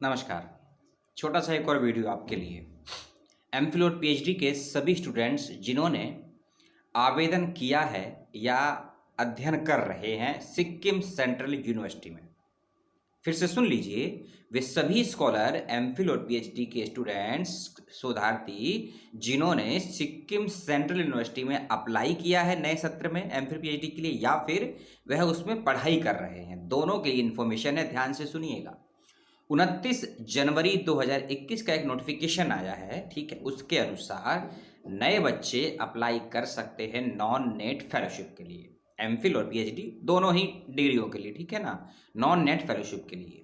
नमस्कार। छोटा सा एक और वीडियो आपके लिए। एमफिल और पीएचडी के सभी स्टूडेंट्स जिन्होंने आवेदन किया है या अध्ययन कर रहे हैं सिक्किम सेंट्रल यूनिवर्सिटी में, फिर से सुन लीजिए। वे सभी स्कॉलर एमफिल और पीएचडी के स्टूडेंट्स शोधार्थी जिन्होंने सिक्किम सेंट्रल यूनिवर्सिटी में अप्लाई किया है नए सत्र में एमफिल पीएचडी के लिए, या फिर वह उसमें पढ़ाई कर रहे हैं, दोनों के लिए इन्फॉर्मेशन है। ध्यान से सुनिएगा। 29 जनवरी 2021 का एक नोटिफिकेशन आया है, ठीक है। उसके अनुसार नए बच्चे अप्लाई कर सकते हैं नॉन नेट फेलोशिप के लिए, एमफिल और पीएचडी दोनों ही डिग्रियों के लिए, ठीक है ना। नॉन नेट फेलोशिप के लिए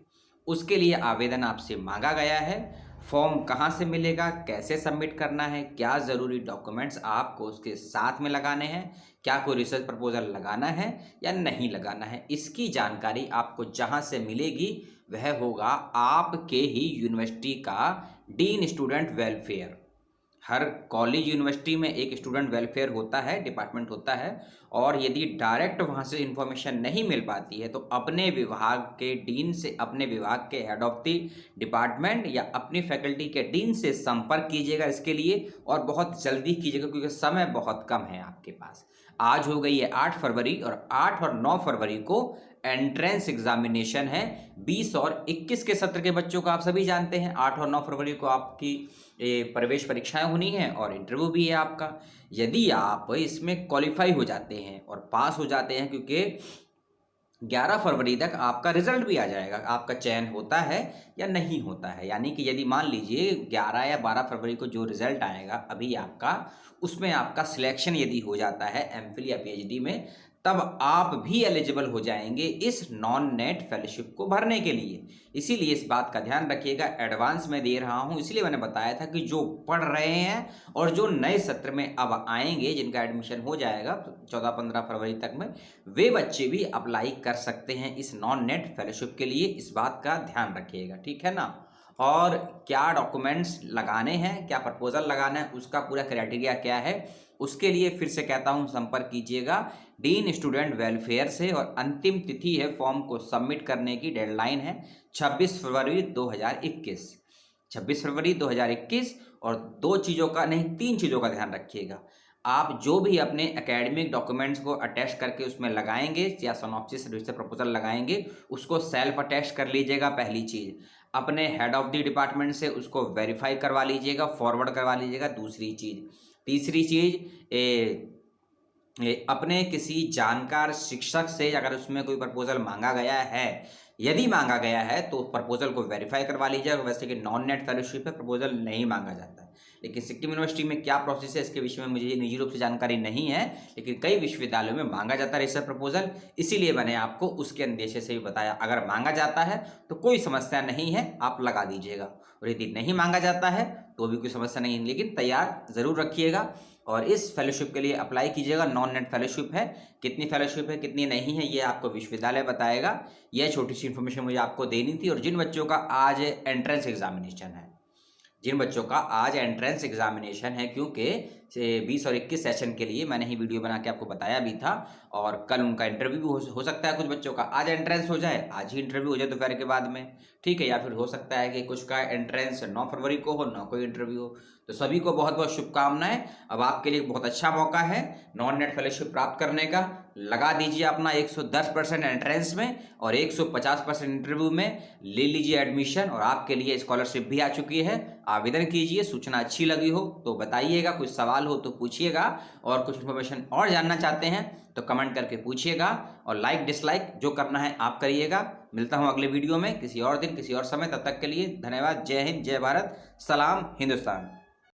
उसके लिए आवेदन आपसे मांगा गया है। फॉर्म कहाँ से मिलेगा, कैसे सबमिट करना है, क्या ज़रूरी डॉक्यूमेंट्स आपको उसके साथ में लगाने हैं, क्या कोई रिसर्च प्रपोजल लगाना है या नहीं लगाना है, इसकी जानकारी आपको जहाँ से मिलेगी वह होगा आपके ही यूनिवर्सिटी का डीन स्टूडेंट वेलफेयर। हर कॉलेज यूनिवर्सिटी में एक स्टूडेंट वेलफेयर होता है, डिपार्टमेंट होता है। और यदि डायरेक्ट वहाँ से इन्फॉर्मेशन नहीं मिल पाती है तो अपने विभाग के डीन से, अपने विभाग के हेड ऑफ द डिपार्टमेंट या अपनी फैकल्टी के डीन से संपर्क कीजिएगा इसके लिए, और बहुत जल्दी कीजिएगा क्योंकि समय बहुत कम है आपके पास। आज हो गई है 8 फरवरी और 8 और 9 फरवरी को एंट्रेंस एग्जामिनेशन है। 20 और 21 के सत्र के बच्चों को आप सभी जानते हैं 8 और 9 फरवरी को आपकी प्रवेश परीक्षाएं होनी है और इंटरव्यू भी है आपका। यदि आप इसमें क्वालिफाई हो जाते हैं और पास हो जाते हैं, क्योंकि 11 फरवरी तक आपका रिजल्ट भी आ जाएगा, आपका चयन होता है या नहीं होता है। यानी कि यदि मान लीजिए 11 या 12 फरवरी को जो रिजल्ट आएगा अभी आपका, उसमें आपका सिलेक्शन यदि हो जाता है एमफिल या पीएचडी में, तब आप भी एलिजिबल हो जाएंगे इस नॉन नेट फेलोशिप को भरने के लिए। इसीलिए इस बात का ध्यान रखिएगा, एडवांस में दे रहा हूं। इसलिए मैंने बताया था कि जो पढ़ रहे हैं और जो नए सत्र में अब आएंगे, जिनका एडमिशन हो जाएगा 14-15 फरवरी तक में, वे बच्चे भी अप्लाई कर सकते हैं इस नॉन नेट फेलोशिप के लिए। इस बात का ध्यान रखिएगा, ठीक है ना। और क्या डॉक्यूमेंट्स लगाने हैं, क्या प्रपोजल लगाना है, उसका पूरा क्राइटेरिया क्या है, उसके लिए फिर से कहता हूं संपर्क कीजिएगा डीन स्टूडेंट वेलफेयर से। और अंतिम तिथि है फॉर्म को सबमिट करने की, डेडलाइन है 26 फरवरी 2021। 26 फरवरी 2021। और दो चीज़ों का नहीं, 3 चीज़ों का ध्यान रखिएगा। आप जो भी अपने एकेडमिक डॉक्यूमेंट्स को अटैच करके उसमें लगाएंगे या सिनॉप्सिस रिसर्च प्रपोजल लगाएंगे, उसको सेल्फ अटैच कर लीजिएगा। पहली चीज़, अपने हेड ऑफ द डिपार्टमेंट से उसको वेरीफाई करवा लीजिएगा, फॉरवर्ड करवा लीजिएगा। दूसरी चीज़, तीसरी चीज़, अपने किसी जानकार शिक्षक से अगर उसमें कोई प्रपोजल मांगा गया है, यदि मांगा गया है तो प्रपोजल को वेरीफाई करवा लीजिएगा। वैसे कि नॉन नेट फेलोशिप है, प्रपोजल नहीं मांगा जाता है। लेकिन सिक्किम यूनिवर्सिटी में क्या प्रोसेस है इसके विषय में मुझे निजी रूप से जानकारी नहीं है, लेकिन कई विश्वविद्यालयों में मांगा जाता है रिसर्च प्रपोजल। इसीलिए मैंने आपको उसके अंदेशे से भी बताया, अगर मांगा जाता है तो कोई समस्या नहीं है, आप लगा दीजिएगा। और यदि नहीं मांगा जाता है तो भी कोई समस्या नहीं है, लेकिन तैयार ज़रूर रखिएगा। और इस फेलोशिप के लिए अप्लाई कीजिएगा। नॉन नेट फेलोशिप है, कितनी फेलोशिप है कितनी नहीं है ये आपको विश्वविद्यालय बताएगा। यह छोटी सी इन्फॉर्मेशन मुझे आपको देनी थी। और जिन बच्चों का आज एंट्रेंस एग्जामिनेशन है, जिन बच्चों का आज एंट्रेंस एग्जामिनेशन है, क्योंकि 20 और 21 सेशन के लिए मैंने ही वीडियो बना के आपको बताया भी था, और कल उनका इंटरव्यू भी हो सकता है। कुछ बच्चों का आज एंट्रेंस हो जाए, आज ही इंटरव्यू हो जाए दोपहर के बाद में, ठीक है। या फिर हो सकता है कि कुछ का एंट्रेंस 9 फरवरी को हो, ना कोई इंटरव्यू हो। तो सभी को बहुत बहुत शुभकामनाएं। अब आपके लिए बहुत अच्छा मौका है नॉन नेट फेलोशिप प्राप्त करने का। लगा दीजिए अपना 110% एंट्रेंस में और 150% इंटरव्यू में, ले लीजिए एडमिशन। और आपके लिए स्कॉलरशिप भी आ चुकी है, आवेदन कीजिए। सूचना अच्छी लगी हो तो बताइएगा, कुछ सवाल हो तो पूछिएगा, और कुछ इन्फॉर्मेशन और जानना चाहते हैं तो कमेंट करके पूछिएगा। और लाइक डिसलाइक जो करना है आप करिएगा। मिलता हूं अगले वीडियो में किसी और दिन किसी और समय। तब तक के लिए धन्यवाद। जय हिंद, जय भारत, सलाम हिंदुस्तान।